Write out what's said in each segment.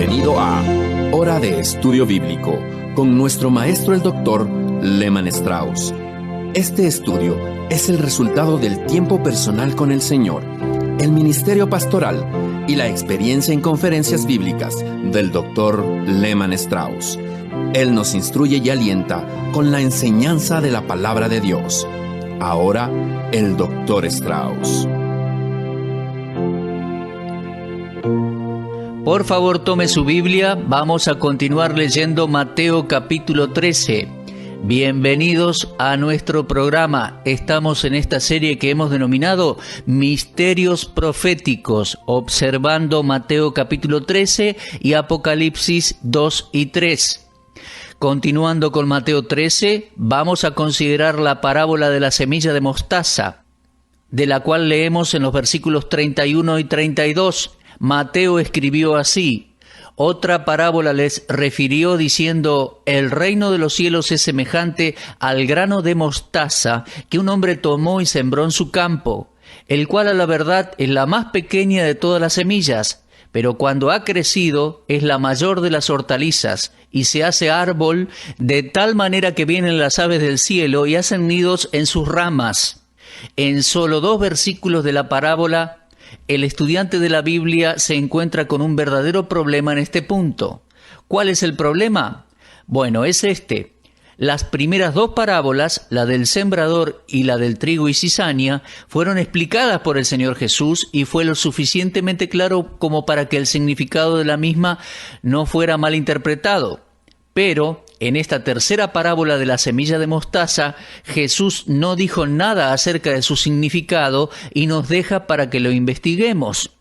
Bienvenido a Hora de Estudio Bíblico con nuestro maestro el Dr. Lehman Strauss. Este estudio es el resultado del tiempo personal con el Señor, el ministerio pastoral y la experiencia en conferencias bíblicas del Dr. Lehman Strauss. Él nos instruye y alienta con la enseñanza de la palabra de Dios. Ahora, el Dr. Strauss. Por favor, tome su Biblia. Vamos a continuar leyendo Mateo capítulo 13. Bienvenidos a nuestro programa. Estamos en esta serie que hemos denominado Misterios Proféticos, observando Mateo capítulo 13 y Apocalipsis 2 y 3. Continuando con Mateo 13, vamos a considerar la parábola de la semilla de mostaza, de la cual leemos en los versículos 31 y 32. Mateo escribió así: otra parábola les refirió diciendo: el reino de los cielos es semejante al grano de mostaza que un hombre tomó y sembró en su campo, el cual a la verdad es la más pequeña de todas las semillas, pero cuando ha crecido es la mayor de las hortalizas y se hace árbol de tal manera que vienen las aves del cielo y hacen nidos en sus ramas. En solo 2 versículos de la parábola, el estudiante de la Biblia se encuentra con un verdadero problema en este punto. ¿Cuál es el problema? Bueno, es este. Las primeras 2 parábolas, la del sembrador y la del trigo y cizaña, fueron explicadas por el Señor Jesús y fue lo suficientemente claro como para que el significado de la misma no fuera mal interpretado. Pero en esta tercera parábola de la semilla de mostaza, Jesús no dijo nada acerca de su significado y nos deja para que lo investiguemos.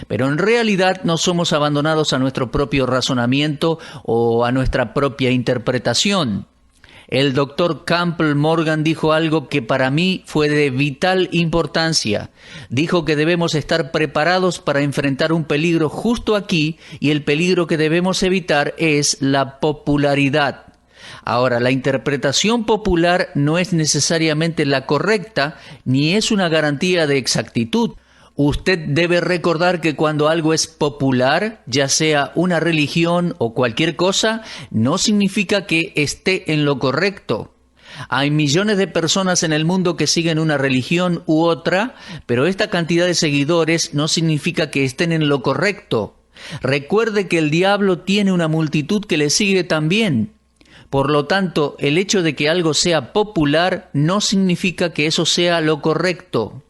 Pero en realidad no somos abandonados a nuestro propio razonamiento o a nuestra propia interpretación. El doctor Campbell Morgan dijo algo que para mí fue de vital importancia. Dijo que debemos estar preparados para enfrentar un peligro justo aquí, y el peligro que debemos evitar es la popularidad. Ahora, la interpretación popular no es necesariamente la correcta, ni es una garantía de exactitud. Usted debe recordar que cuando algo es popular, ya sea una religión o cualquier cosa, no significa que esté en lo correcto. Hay millones de personas en el mundo que siguen una religión u otra, pero esta cantidad de seguidores no significa que estén en lo correcto. Recuerde que el diablo tiene una multitud que le sigue también. Por lo tanto, el hecho de que algo sea popular no significa que eso sea lo correcto.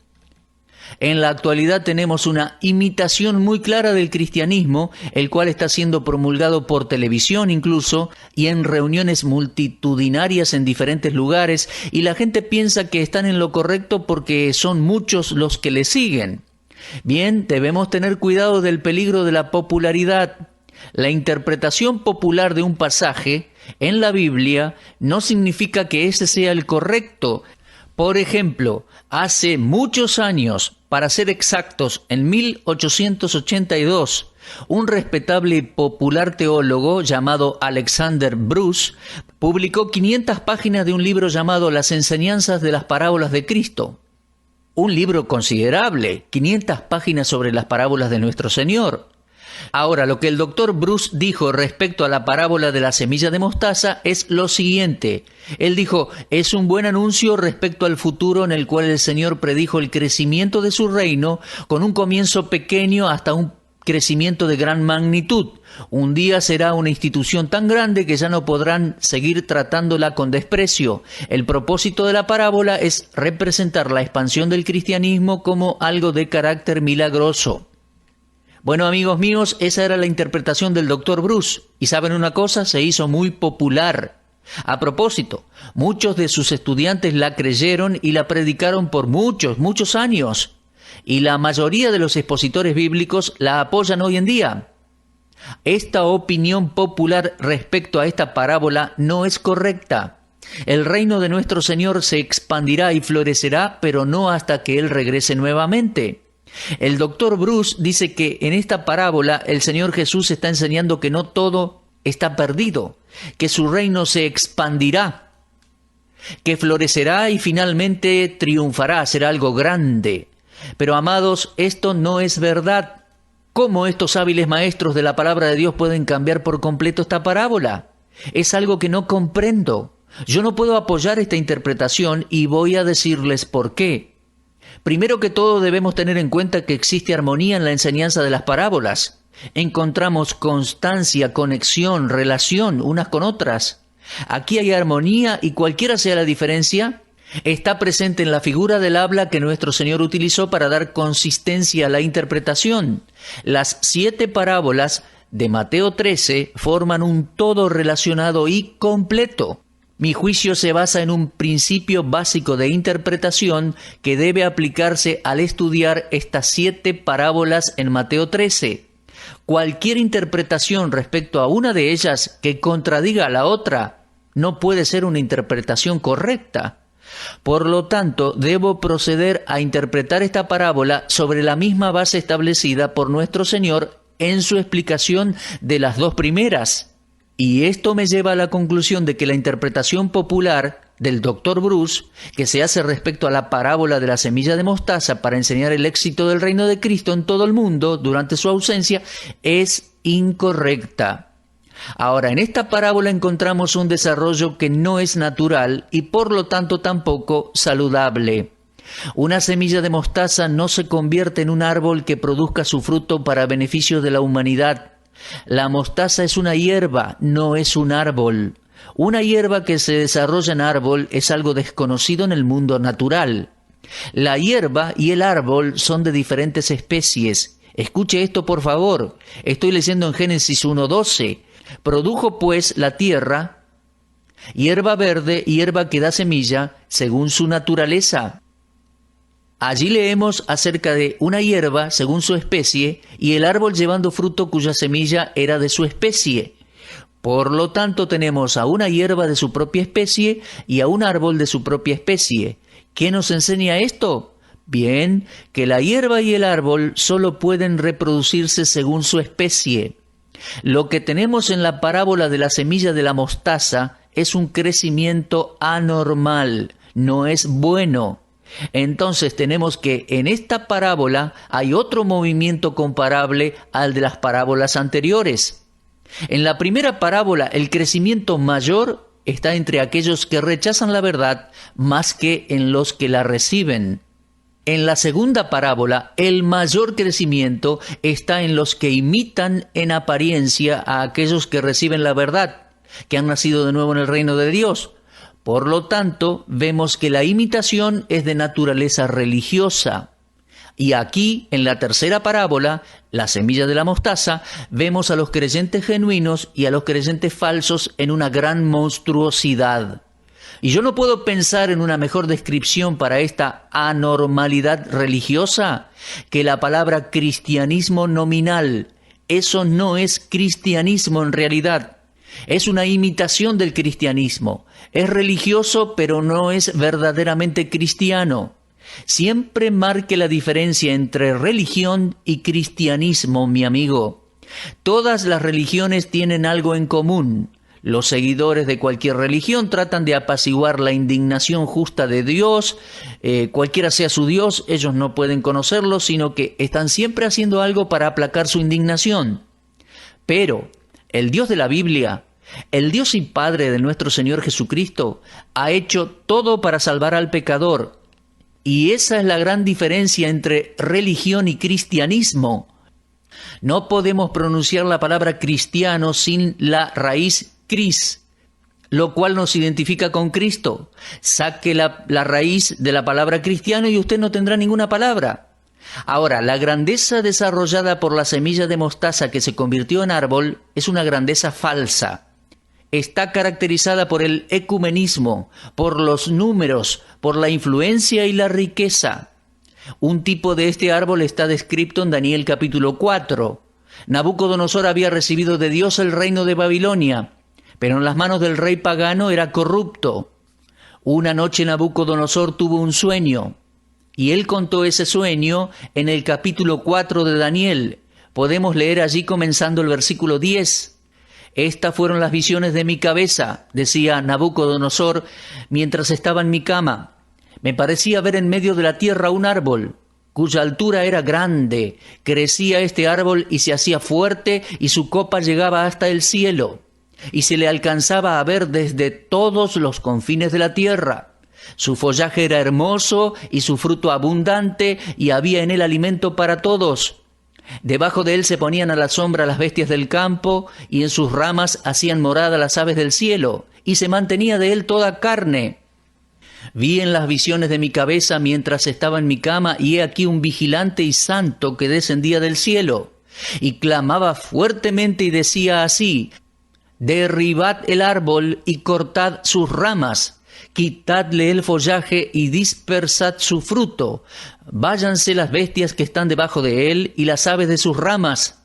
En la actualidad tenemos una imitación muy clara del cristianismo, el cual está siendo promulgado por televisión incluso, y en reuniones multitudinarias en diferentes lugares, y la gente piensa que están en lo correcto porque son muchos los que le siguen. Bien, debemos tener cuidado del peligro de la popularidad. La interpretación popular de un pasaje en la Biblia no significa que ese sea el correcto. Por ejemplo, hace muchos años, para ser exactos, en 1882, un respetable y popular teólogo llamado Alexander Bruce publicó 500 páginas de un libro llamado Las enseñanzas de las parábolas de Cristo. Un libro considerable, 500 páginas sobre las parábolas de nuestro Señor. Ahora, lo que el doctor Bruce dijo respecto a la parábola de la semilla de mostaza es lo siguiente. Él dijo: es un buen anuncio respecto al futuro en el cual el Señor predijo el crecimiento de su reino con un comienzo pequeño hasta un crecimiento de gran magnitud. Un día será una institución tan grande que ya no podrán seguir tratándola con desprecio. El propósito de la parábola es representar la expansión del cristianismo como algo de carácter milagroso. Bueno, amigos míos, esa era la interpretación del Dr. Bruce. Y ¿saben una cosa? Se hizo muy popular. A propósito, muchos de sus estudiantes la creyeron y la predicaron por muchos años. Y la mayoría de los expositores bíblicos la apoyan hoy en día. Esta opinión popular respecto a esta parábola no es correcta. El reino de nuestro Señor se expandirá y florecerá, pero no hasta que Él regrese nuevamente. El doctor Bruce dice que en esta parábola el Señor Jesús está enseñando que no todo está perdido, que su reino se expandirá, que florecerá y finalmente triunfará, será algo grande. Pero amados, esto no es verdad. ¿Cómo estos hábiles maestros de la palabra de Dios pueden cambiar por completo esta parábola? Es algo que no comprendo. Yo no puedo apoyar esta interpretación y voy a decirles por qué. Primero que todo debemos tener en cuenta que existe armonía en la enseñanza de las parábolas. Encontramos constancia, conexión, relación unas con otras. Aquí hay armonía y cualquiera sea la diferencia, está presente en la figura del habla que nuestro Señor utilizó para dar consistencia a la interpretación. Las 7 parábolas de Mateo 13 forman un todo relacionado y completo. Mi juicio se basa en un principio básico de interpretación que debe aplicarse al estudiar estas 7 parábolas en Mateo 13. Cualquier interpretación respecto a una de ellas que contradiga a la otra no puede ser una interpretación correcta. Por lo tanto, debo proceder a interpretar esta parábola sobre la misma base establecida por nuestro Señor en su explicación de las 2 primeras. Y esto me lleva a la conclusión de que la interpretación popular del Dr. Bruce, que se hace respecto a la parábola de la semilla de mostaza para enseñar el éxito del reino de Cristo en todo el mundo durante su ausencia, es incorrecta. Ahora, en esta parábola encontramos un desarrollo que no es natural y por lo tanto tampoco saludable. Una semilla de mostaza no se convierte en un árbol que produzca su fruto para beneficio de la humanidad. La mostaza es una hierba, no es un árbol. Una hierba que se desarrolla en árbol es algo desconocido en el mundo natural. La hierba y el árbol son de diferentes especies. Escuche esto, por favor. Estoy leyendo en Génesis 1:12. Produjo pues la tierra hierba verde y hierba que da semilla según su naturaleza. Allí leemos acerca de una hierba según su especie y el árbol llevando fruto cuya semilla era de su especie. Por lo tanto tenemos a una hierba de su propia especie y a un árbol de su propia especie. ¿Qué nos enseña esto? Bien, que la hierba y el árbol solo pueden reproducirse según su especie. Lo que tenemos en la parábola de la semilla de la mostaza es un crecimiento anormal, no es bueno. Entonces tenemos que en esta parábola hay otro movimiento comparable al de las parábolas anteriores. En la primera parábola el crecimiento mayor está entre aquellos que rechazan la verdad más que en los que la reciben. En la segunda parábola, el mayor crecimiento está en los que imitan en apariencia a aquellos que reciben la verdad, que han nacido de nuevo en el reino de Dios. Por lo tanto, vemos que la imitación es de naturaleza religiosa. Y aquí, en la tercera parábola, la semilla de la mostaza, vemos a los creyentes genuinos y a los creyentes falsos en una gran monstruosidad. Y yo no puedo pensar en una mejor descripción para esta anormalidad religiosa que la palabra cristianismo nominal. Eso no es cristianismo en realidad. Es una imitación del cristianismo. Es religioso, pero no es verdaderamente cristiano. Siempre marque la diferencia entre religión y cristianismo, mi amigo. Todas las religiones tienen algo en común. Los seguidores de cualquier religión tratan de apaciguar la indignación justa de Dios, cualquiera sea su Dios, ellos no pueden conocerlo, sino que están siempre haciendo algo para aplacar su indignación. Pero el Dios de la Biblia, el Dios y Padre de nuestro Señor Jesucristo, ha hecho todo para salvar al pecador. Y esa es la gran diferencia entre religión y cristianismo. No podemos pronunciar la palabra cristiano sin la raíz Cris, lo cual nos identifica con Cristo. Saque la raíz de la palabra cristiano y usted no tendrá ninguna palabra. Ahora, la grandeza desarrollada por la semilla de mostaza que se convirtió en árbol es una grandeza falsa. Está caracterizada por el ecumenismo, por los números, por la influencia y la riqueza. Un tipo de este árbol está descrito en Daniel capítulo 4. Nabucodonosor había recibido de Dios el reino de Babilonia, pero en las manos del rey pagano era corrupto. Una noche Nabucodonosor tuvo un sueño, y él contó ese sueño en el capítulo 4 de Daniel. Podemos leer allí comenzando el versículo 10. Estas fueron las visiones de mi cabeza, decía Nabucodonosor, mientras estaba en mi cama. Me parecía ver en medio de la tierra un árbol. cuya altura era grande. Crecía este árbol y se hacía fuerte, y su copa llegaba hasta el cielo, y se le alcanzaba a ver desde todos los confines de la tierra. Su follaje era hermoso y su fruto abundante, y había en él alimento para todos. Debajo de él se ponían a la sombra las bestias del campo, y en sus ramas hacían morada las aves del cielo, y se mantenía de él toda carne. Vi en las visiones de mi cabeza mientras estaba en mi cama, y he aquí un vigilante y santo que descendía del cielo, y clamaba fuertemente y decía así: derribad el árbol y cortad sus ramas, quitadle el follaje y dispersad su fruto. Váyanse las bestias que están debajo de él y las aves de sus ramas.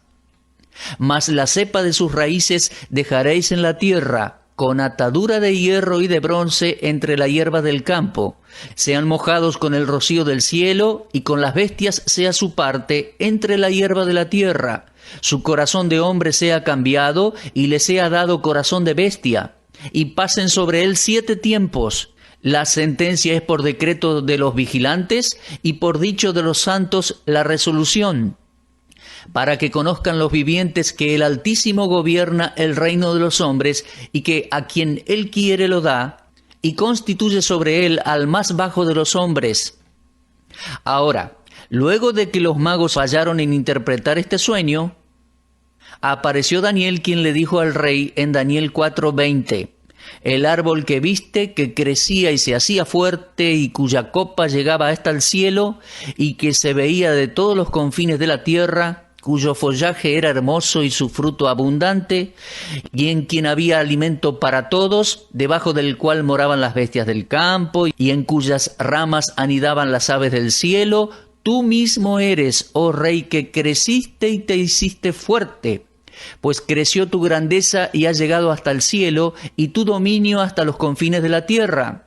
Mas la cepa de sus raíces dejaréis en la tierra, con atadura de hierro y de bronce entre la hierba del campo. Sean mojados con el rocío del cielo, y con las bestias sea su parte entre la hierba de la tierra. Su corazón de hombre sea cambiado, y le sea dado corazón de bestia. Y pasen sobre él 7 tiempos. La sentencia es por decreto de los vigilantes, y por dicho de los santos la resolución, para que conozcan los vivientes que el Altísimo gobierna el reino de los hombres, y que a quien él quiere lo da, y constituye sobre él al más bajo de los hombres. Ahora, luego de que los magos fallaron en interpretar este sueño, apareció Daniel, quien le dijo al rey en Daniel 4:20: el árbol que viste, que crecía y se hacía fuerte, y cuya copa llegaba hasta el cielo, y que se veía de todos los confines de la tierra, cuyo follaje era hermoso y su fruto abundante, y en quien había alimento para todos, debajo del cual moraban las bestias del campo, y en cuyas ramas anidaban las aves del cielo, tú mismo eres, oh rey, que creciste y te hiciste fuerte, pues creció tu grandeza y ha llegado hasta el cielo, y tu dominio hasta los confines de la tierra.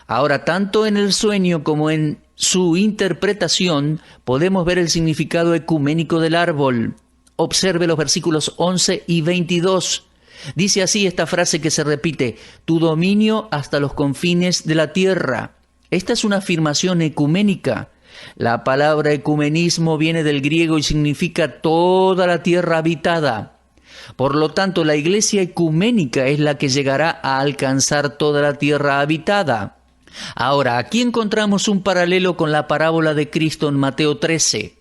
Ahora, tanto en el sueño como en su interpretación, podemos ver el significado ecuménico del árbol. Observe los versículos 11 y 22. Dice así esta frase que se repite: tu dominio hasta los confines de la tierra. Esta es una afirmación ecuménica. La palabra ecumenismo viene del griego y significa toda la tierra habitada. Por lo tanto, la iglesia ecuménica es la que llegará a alcanzar toda la tierra habitada. Ahora, aquí encontramos un paralelo con la parábola de Cristo en Mateo 13.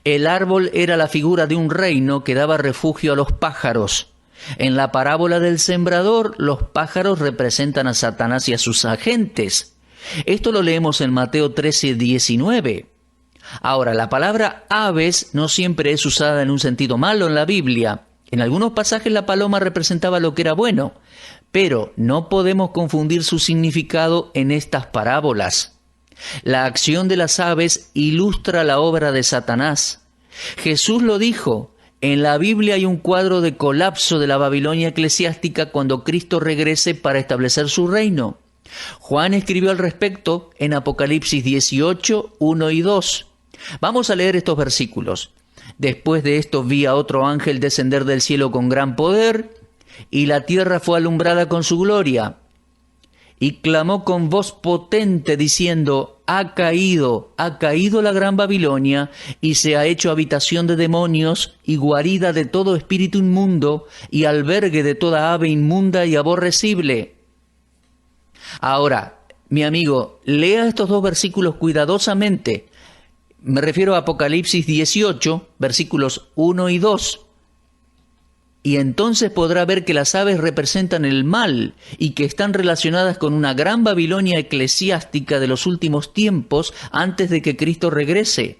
El árbol era la figura de un reino que daba refugio a los pájaros. En la parábola del sembrador, los pájaros representan a Satanás y a sus agentes. Esto lo leemos en Mateo 13:19. Ahora, la palabra aves no siempre es usada en un sentido malo en la Biblia. En algunos pasajes la paloma representaba lo que era bueno, pero no podemos confundir su significado en estas parábolas. La acción de las aves ilustra la obra de Satanás. Jesús lo dijo: en la Biblia hay un cuadro de colapso de la Babilonia eclesiástica cuando Cristo regrese para establecer su reino. Juan escribió al respecto en Apocalipsis 18, 1 y 2. Vamos a leer estos versículos. Después de esto vi a otro ángel descender del cielo con gran poder, y la tierra fue alumbrada con su gloria. Y clamó con voz potente diciendo: ha caído la gran Babilonia, y se ha hecho habitación de demonios, y guarida de todo espíritu inmundo, y albergue de toda ave inmunda y aborrecible. Ahora, mi amigo, lea estos dos versículos cuidadosamente. Me refiero a Apocalipsis 18, versículos 1 y 2. Y entonces podrá ver que las aves representan el mal y que están relacionadas con una gran Babilonia eclesiástica de los últimos tiempos antes de que Cristo regrese.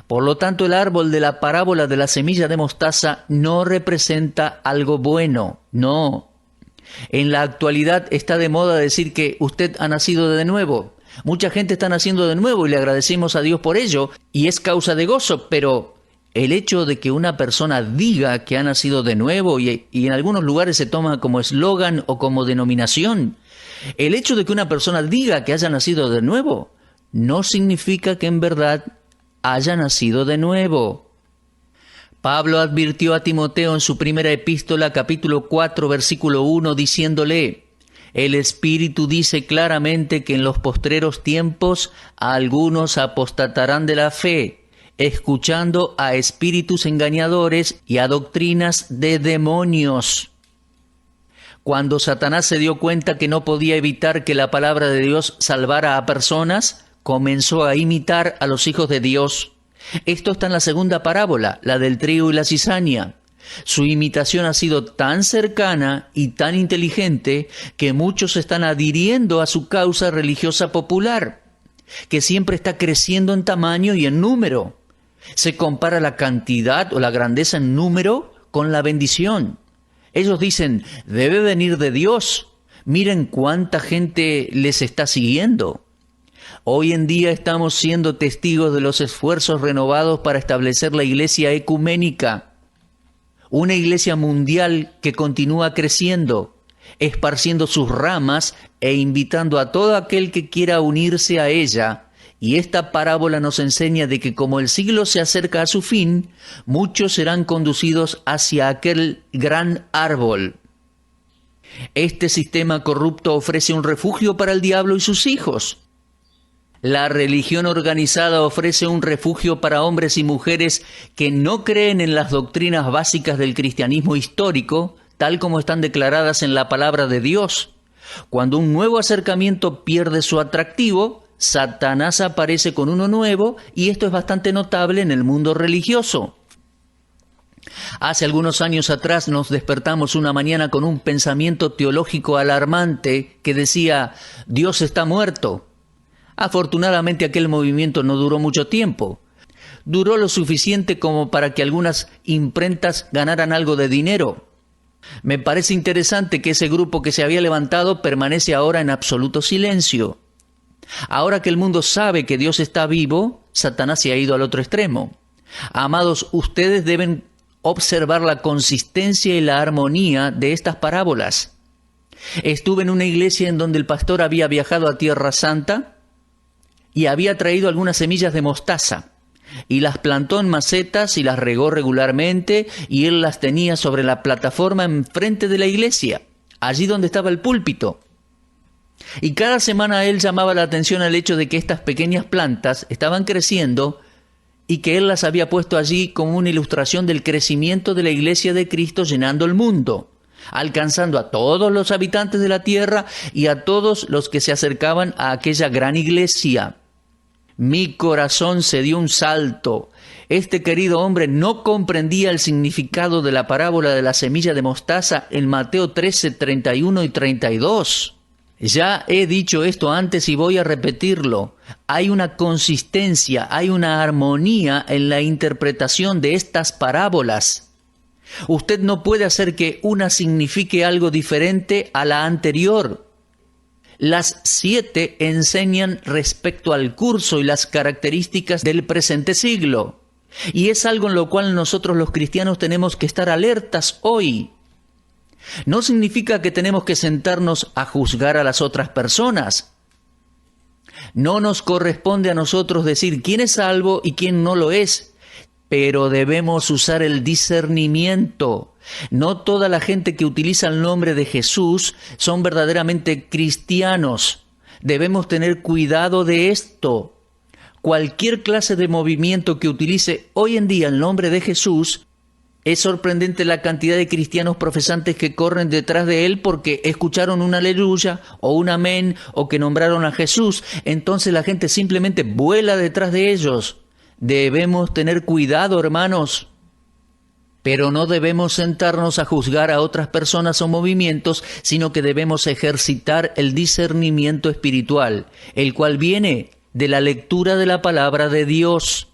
Por lo tanto, el árbol de la parábola de la semilla de mostaza no representa algo bueno, no. En la actualidad está de moda decir que usted ha nacido de nuevo. Mucha gente está naciendo de nuevo y le agradecemos a Dios por ello, y es causa de gozo, pero el hecho de que una persona diga que ha nacido de nuevo, y en algunos lugares se toma como eslogan o como denominación, el hecho de que una persona diga que haya nacido de nuevo, no significa que en verdad haya nacido de nuevo. Pablo advirtió a Timoteo en su primera epístola, capítulo 4, versículo 1, diciéndole: El Espíritu dice claramente que en los postreros tiempos algunos apostatarán de la fe, escuchando a espíritus engañadores y a doctrinas de demonios. Cuando Satanás se dio cuenta que no podía evitar que la palabra de Dios salvara a personas, comenzó a imitar a los hijos de Dios. Esto está en la segunda parábola, la del trigo y la cizaña. Su imitación ha sido tan cercana y tan inteligente que muchos están adhiriendo a su causa religiosa popular, que siempre está creciendo en tamaño y en número. Se compara la cantidad o la grandeza en número con la bendición. Ellos dicen, debe venir de Dios. Miren cuánta gente les está siguiendo. Hoy en día estamos siendo testigos de los esfuerzos renovados para establecer la iglesia ecuménica. Una iglesia mundial que continúa creciendo, esparciendo sus ramas e invitando a todo aquel que quiera unirse a ella. Y esta parábola nos enseña de que como el siglo se acerca a su fin, muchos serán conducidos hacia aquel gran árbol. Este sistema corrupto ofrece un refugio para el diablo y sus hijos. La religión organizada ofrece un refugio para hombres y mujeres que no creen en las doctrinas básicas del cristianismo histórico, tal como están declaradas en la palabra de Dios. Cuando un nuevo acercamiento pierde su atractivo, Satanás aparece con uno nuevo, y esto es bastante notable en el mundo religioso. Hace algunos años atrás nos despertamos una mañana con un pensamiento teológico alarmante que decía, Dios está muerto. Afortunadamente aquel movimiento no duró mucho tiempo. Duró lo suficiente como para que algunas imprentas ganaran algo de dinero. Me parece interesante que ese grupo que se había levantado permanece ahora en absoluto silencio. Ahora que el mundo sabe que Dios está vivo, Satanás se ha ido al otro extremo. Amados, ustedes deben observar la consistencia y la armonía de estas parábolas. Estuve en una iglesia en donde el pastor había viajado a Tierra Santa y había traído algunas semillas de mostaza, y las plantó en macetas y las regó regularmente, y él las tenía sobre la plataforma enfrente de la iglesia, allí donde estaba el púlpito. Y cada semana él llamaba la atención al hecho de que estas pequeñas plantas estaban creciendo y que él las había puesto allí como una ilustración del crecimiento de la iglesia de Cristo llenando el mundo, alcanzando a todos los habitantes de la tierra y a todos los que se acercaban a aquella gran iglesia. Mi corazón se dio un salto. Este querido hombre no comprendía el significado de la parábola de la semilla de mostaza en Mateo 13, 31 y 32. Ya he dicho esto antes y voy a repetirlo. Hay una consistencia, hay una armonía en la interpretación de estas parábolas. Usted no puede hacer que una signifique algo diferente a la anterior. Las 7 enseñan respecto al curso y las características del presente siglo. Y es algo en lo cual nosotros los cristianos tenemos que estar alertas hoy. No significa que tenemos que sentarnos a juzgar a las otras personas. No nos corresponde a nosotros decir quién es salvo y quién no lo es, pero debemos usar el discernimiento. No toda la gente que utiliza el nombre de Jesús son verdaderamente cristianos. Debemos tener cuidado de esto. Cualquier clase de movimiento que utilice hoy en día el nombre de Jesús, es sorprendente la cantidad de cristianos profesantes que corren detrás de él porque escucharon un aleluya o un amén o que nombraron a Jesús. Entonces la gente simplemente vuela detrás de ellos. Debemos tener cuidado, hermanos. Pero no debemos sentarnos a juzgar a otras personas o movimientos, sino que debemos ejercitar el discernimiento espiritual, el cual viene de la lectura de la palabra de Dios.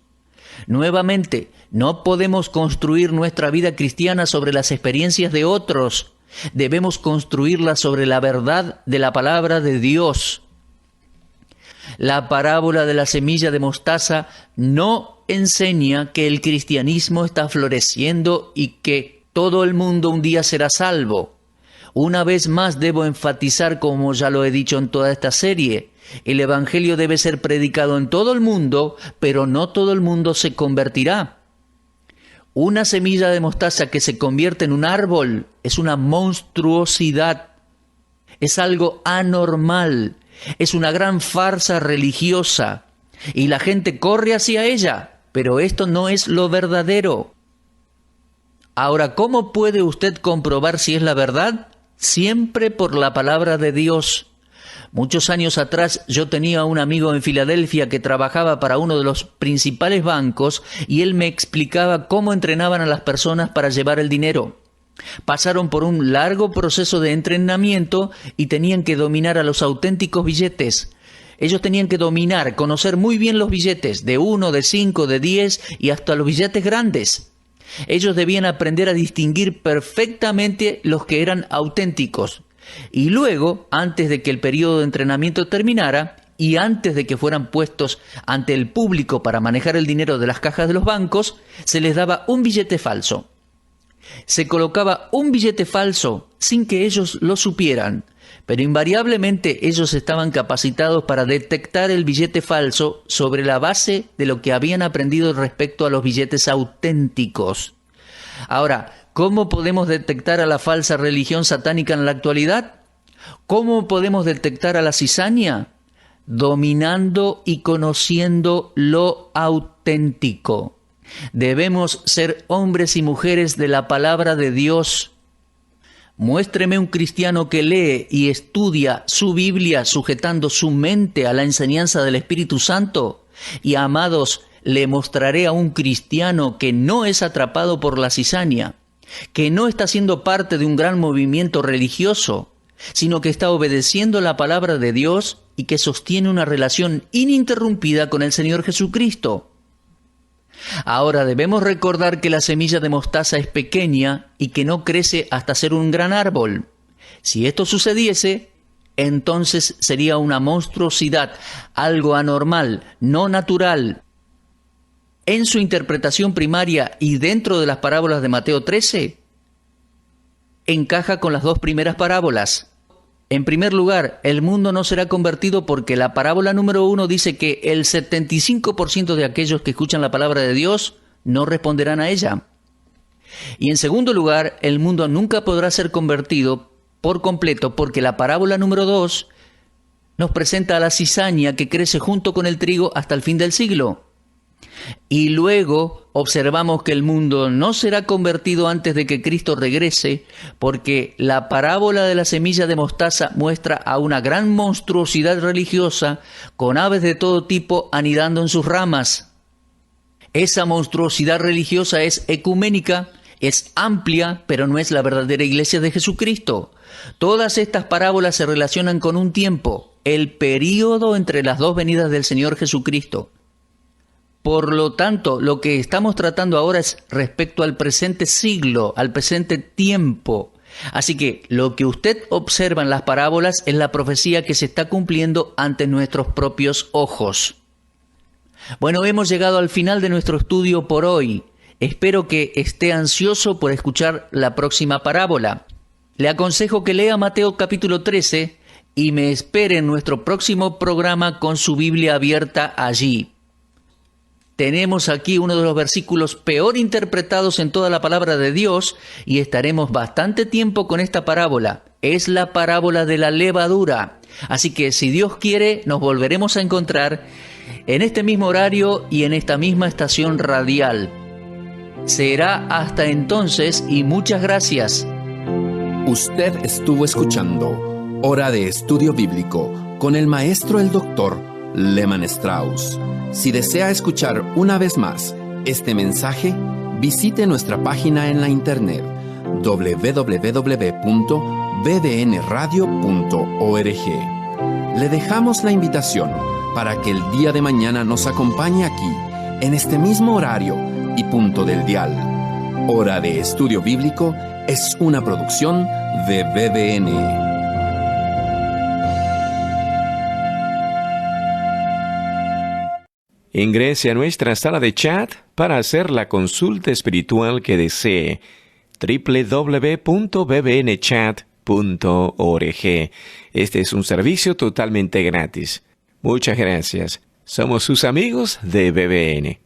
Nuevamente, no podemos construir nuestra vida cristiana sobre las experiencias de otros. Debemos construirla sobre la verdad de la palabra de Dios. La parábola de la semilla de mostaza no enseña que el cristianismo está floreciendo y que todo el mundo un día será salvo. Una vez más debo enfatizar, como ya lo he dicho en toda esta serie, el evangelio debe ser predicado en todo el mundo, pero no todo el mundo se convertirá. Una semilla de mostaza que se convierte en un árbol es una monstruosidad. Es algo anormal, es una gran farsa religiosa y la gente corre hacia ella, pero esto no es lo verdadero. Ahora, ¿cómo puede usted comprobar si es la verdad? Siempre por la palabra de Dios. Muchos años atrás yo tenía un amigo en Filadelfia que trabajaba para uno de los principales bancos y él me explicaba cómo entrenaban a las personas para llevar el dinero. Pasaron por un largo proceso de entrenamiento y tenían que dominar a los auténticos billetes. Ellos tenían que dominar, conocer muy bien los billetes, de 1, de 5, de 10 y hasta los billetes grandes. Ellos debían aprender a distinguir perfectamente los que eran auténticos. Y luego, antes de que el periodo de entrenamiento terminara y antes de que fueran puestos ante el público para manejar el dinero de las cajas de los bancos, se les daba un billete falso. Se colocaba un billete falso sin que ellos lo supieran, pero invariablemente ellos estaban capacitados para detectar el billete falso sobre la base de lo que habían aprendido respecto a los billetes auténticos. Ahora, ¿cómo podemos detectar a la falsa religión satánica en la actualidad? ¿Cómo podemos detectar a la cizaña? Dominando y conociendo lo auténtico. Debemos ser hombres y mujeres de la palabra de Dios. Muéstreme un cristiano que lee y estudia su Biblia sujetando su mente a la enseñanza del Espíritu Santo. Y amados, le mostraré a un cristiano que no es atrapado por la cizaña, que no está siendo parte de un gran movimiento religioso, sino que está obedeciendo la palabra de Dios y que sostiene una relación ininterrumpida con el Señor Jesucristo. Ahora debemos recordar que la semilla de mostaza es pequeña y que no crece hasta ser un gran árbol. Si esto sucediese, entonces sería una monstruosidad, algo anormal, no natural. En su interpretación primaria y dentro de las parábolas de Mateo 13, encaja con las dos primeras parábolas. En primer lugar, el mundo no será convertido porque la parábola número 1 dice que el 75% de aquellos que escuchan la palabra de Dios no responderán a ella. Y en segundo lugar, el mundo nunca podrá ser convertido por completo porque la parábola número 2 nos presenta a la cizaña que crece junto con el trigo hasta el fin del siglo. Y luego observamos que el mundo no será convertido antes de que Cristo regrese, porque la parábola de la semilla de mostaza muestra a una gran monstruosidad religiosa con aves de todo tipo anidando en sus ramas. Esa monstruosidad religiosa es ecuménica, es amplia, pero no es la verdadera iglesia de Jesucristo. Todas estas parábolas se relacionan con un tiempo, el período entre las dos venidas del Señor Jesucristo. Por lo tanto, lo que estamos tratando ahora es respecto al presente siglo, al presente tiempo. Así que lo que usted observa en las parábolas es la profecía que se está cumpliendo ante nuestros propios ojos. Bueno, hemos llegado al final de nuestro estudio por hoy. Espero que esté ansioso por escuchar la próxima parábola. Le aconsejo que lea Mateo capítulo 13 y me espere en nuestro próximo programa con su Biblia abierta allí. Tenemos aquí uno de los versículos peor interpretados en toda la palabra de Dios y estaremos bastante tiempo con esta parábola. Es la parábola de la levadura. Así que si Dios quiere, nos volveremos a encontrar en este mismo horario y en esta misma estación radial. Será hasta entonces y muchas gracias. Usted estuvo escuchando Hora de Estudio Bíblico con el maestro el doctor Lehmann Strauss. Si desea escuchar una vez más este mensaje, visite nuestra página en la internet www.bbnradio.org. Le dejamos la invitación para que el día de mañana nos acompañe aquí, en este mismo horario y punto del dial. Hora de Estudio Bíblico es una producción de BBN. Ingrese a nuestra sala de chat para hacer la consulta espiritual que desee. www.bbnchat.org. Este es un servicio totalmente gratis. Muchas gracias. Somos sus amigos de BBN.